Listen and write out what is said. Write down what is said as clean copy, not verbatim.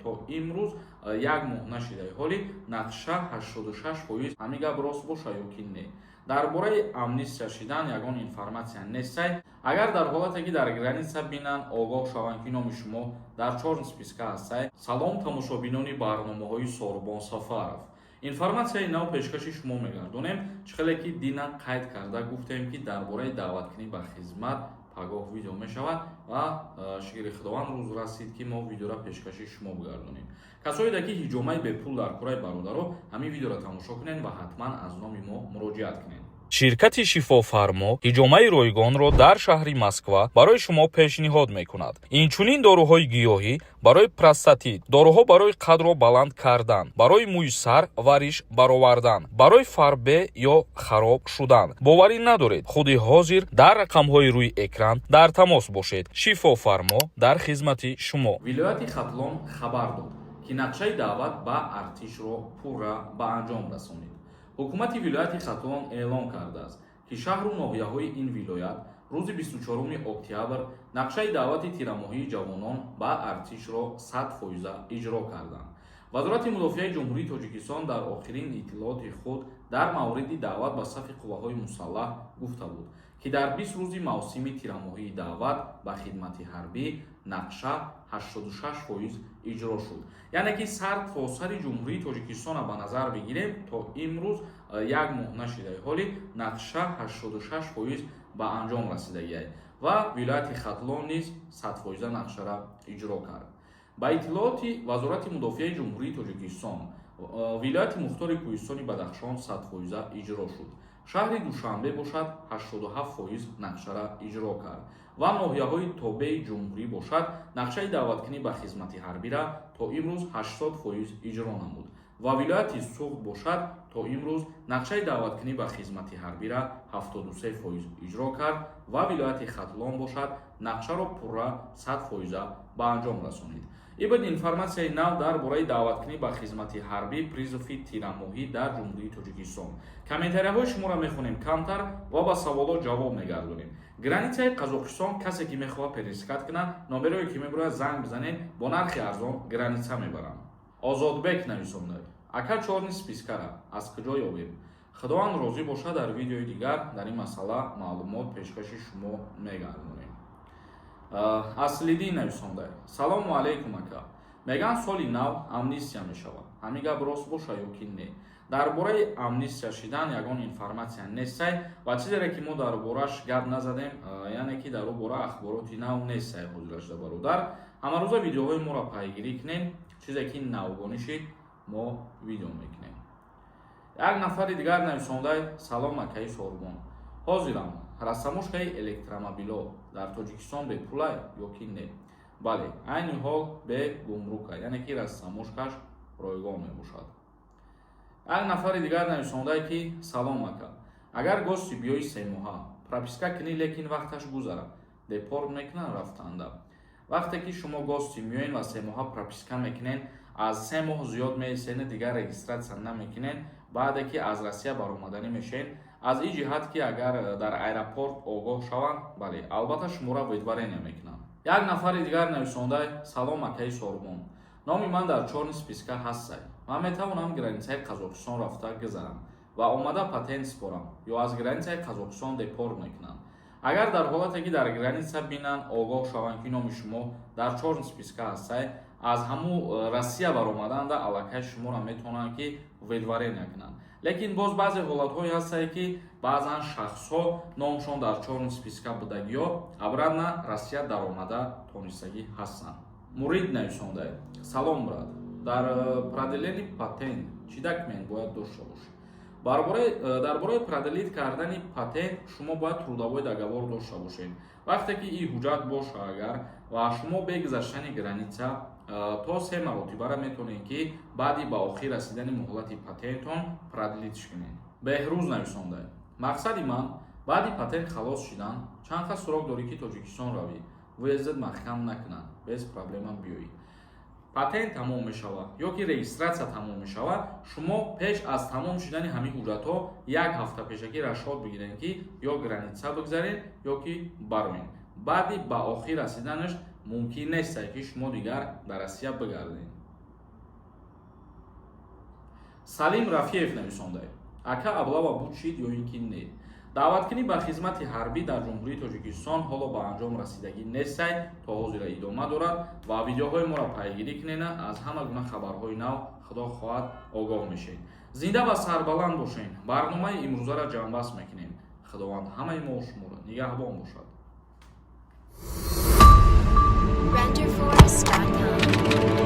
то имрӯз як моҳ нашидаи ҳоли нақша 86% ҳамин гап рост боша ё ки не. дар бораи амнистия шидан ягон информатсия нестай. Агар дар ҳолате ки дар граница бинанд огоҳ шаванд ки номи шумо дар чорн списка ҳастай. Салом тамошобинони барномаҳои Сорбон Сафаров. Информатсияи нав пешкаши шумо мегардонем. Чихеле ки дина қайд карда гуфтем ки дар бораи даъваткунӣ ба хизмат пагоҳ видео мешавад ва шукри худованд рӯз расид ки мо видеоро пешкаши шумо бигардонем. Касоеде ки ҳиҷомаи бепул дар кораи бародаро ҳамин видеоро тамошо кунед ва ҳатман аз номи мо муроҷиат кунед. Ширкати Шифофармо ҳиҷомаи ройгонро дар шаҳри Москва барои шумо пешниҳод мекунад. Инчунин доруҳои гиёҳӣ барои простатит, доруҳо барои қадро баланд кардан, барои мӯи сар ва риш баровардан, барои фарбе ё хароб шудан. боварӣ надоред, худи ҳозир дар рақамҳои рӯи экран дар тамос бошед. Шифофармо дар хизмати шумо. Вилояти Хатлон хабар дод ки нақшаи даъват ба артишро пурра ба анҷом расонид. ҳукумати вилояти Хатлон эълон кардааст ки шаҳру ноҳияҳои ин вилоят рӯзи 24 октябр нақшаи даъвати тирамоҳии ҷавонон ба артишро 100% иҷро карданд. вазорати мудофиаи ҷумҳурии Тоҷикистон дар охирин иттилооти худ дар мавриди даъват ба сафи қувваҳои мусаллаҳ гуфта буд ки дар 20 рӯзи мавсими тирамоҳии даъват ба хидмати ҳарбӣ нақша 86% иҷро шуд. яъне ки сар то сари ҷумҳурии Тоҷикистона ба назар бигирем, то имрӯз як моҳ нашидаи ҳоли нақша 86% ба анҷом расидагиаст ва вилояти Хатлон низ 100% нақшара иҷро кард. ба иттилооти вазорати мудофиаи ҷумҳурии Тоҷикистон, вилояти Мухтори Кӯҳистони Бадахшон 100% иҷро шуд. шаҳри Душанбе бошад 87% нақшара иҷро кард ва ноҳияҳои тобеи ҷумҳурӣ бошад нақшаи даъваткунӣ ба хизмати ҳарбира то имрӯз 80% иҷро намуд ва вилояти Суғд бошад то имрӯз нақшаи даъваткунӣ ба хизмати ҳарбира 73% иҷро кард ва вилояти Хатлон бошад нақшаро пурра 100% ба анҷом расонид. ибн информатсияи нав дар бораи даъваткунӣ ба хизмати ҳарбӣ призофи тирамоҳӣ дар ҷумҳурии Тоҷикистон. Комментарияҳои шуморо мехонем камтар ва ба саволот ҷавоб мегардонем. границаи Қазоқистон касе ки мехоҳад перескат кунад, номерои ки мебурад занг бизанед, бо нархи арзон граница мебаранд. Озодбек нависонда: ака чорни спискара аз куҷо ёбем? Худованд розӣ бошад, дар видеои дигар дар ин масъала маълумот пешкаши шумо мегардонем. Аслиддин нависонда: салому алайкум ака. Меган соли нав амнистия мешавад. ҳамин гап рост боша ё ки не? дар бораи амнистия шидан ягон информатсия нестай ва чизере ки мо дар бораш гап назадем, яъне ки дар ӯ бора ахбороти нав нестай. ҳозирашда бародар, ҳамарӯза видеоҳои моро пайгирӣ кунед. чизе ки навгони шид мо видео мекунем. як нафари дигар нависондаи: салом акаи Сорбон. ҳозирам рассамошкаи электромобило дар Тоҷикистон бепулай ё ки не? бале, айни ҳол бе гумрука, яъне ки рассамошкаш ройгон мебошад. як нафари дигар нависондаи ки: салом ака, агар гости биёи 3 моҳа прописка кунӣ, лекин вақташ гузара, депорт мекунанд рафтанда. вақте ки шумо гости миёед ва 3 моҳа прописка мекунед, аз 3 моҳ зиёд меистед, дигар регистратсия намекунед, баъде ки аз Россия баромаданӣ мешед, аз ин ҷиҳат ки агар дар аэропорт огоҳ шаванд, бале, албатта шуморо видварения мекунанд. як нафари дигар нависондаи: салом акаи Сорбон. номи ман дар чорни списка ҳастай. ман метавонам границаи Қазоқистон рафта гузарам ва омада патент спорам ё аз границаи Қазоқистон депорт мекунанд. агар дар ҳолате ки дар граница бинанд, огоҳ шаванд ки номи шумо дар чорн списка ҳастай, аз ҳамун Россия баромаданда, аллакай шуморо метавонанд ки видварения кунанд. лекин боз баъзе ҳолатҳое ҳастае ки баъзан шахсҳо номшон дар чорн списка будагиё абрадна Россия даромада тонистагӣ ҳастанд. мурид нависондаи: салом брат, дар проделени патент чӣ документ бояд дошта бошед? дар бораи проделит кардани патент шумо бояд трудовой договор дошта бошед. вақте ки ин ҳуҷҷат боша агар ва шумо бе гузаштани граница то 3 маротибара метавонед ки баъди ба охир расидани муҳлати патентон проделитш кунед. беҳрӯз нависондаи: мақсади ман баъди патент халос шидан, чанд хас сурок дорӣ ки Тоҷикистон равӣ, виезат маҳкам накунанд, без проблема биёӣ. патент тамом мешавад ё ки регистратсия тамом мешавад, шумо пеш аз тамом шидани ҳамин ҳуҷҷатҳо як ҳафта пешакӣ расход бигиред ки ё граница бигзаред ё ки бароед. баъди ба охир расиданаш мумкин нест ки шумо дигар дар Россия бигардед. Салим Рафиев нависонда. Ака аблава бучид ё ин ки не. Даъваткунӣ ба хизмати ҳарбӣ дар Ҷумҳурии Тоҷикистон ҳоло ба анҷом расидагӣ нестай, то ҳозира идома дорад ва видеоҳои моро пайгирӣ кунена, аз ҳама гуна хабарҳои нав худо хоҳад огоҳ мешед. Зинда ва сарбаланд бошед. Барномаи имрӯзаро ҷамъбаст мекунем. Худованд ҳамаи мо шуморо нигаҳбон бошад. renderforest.com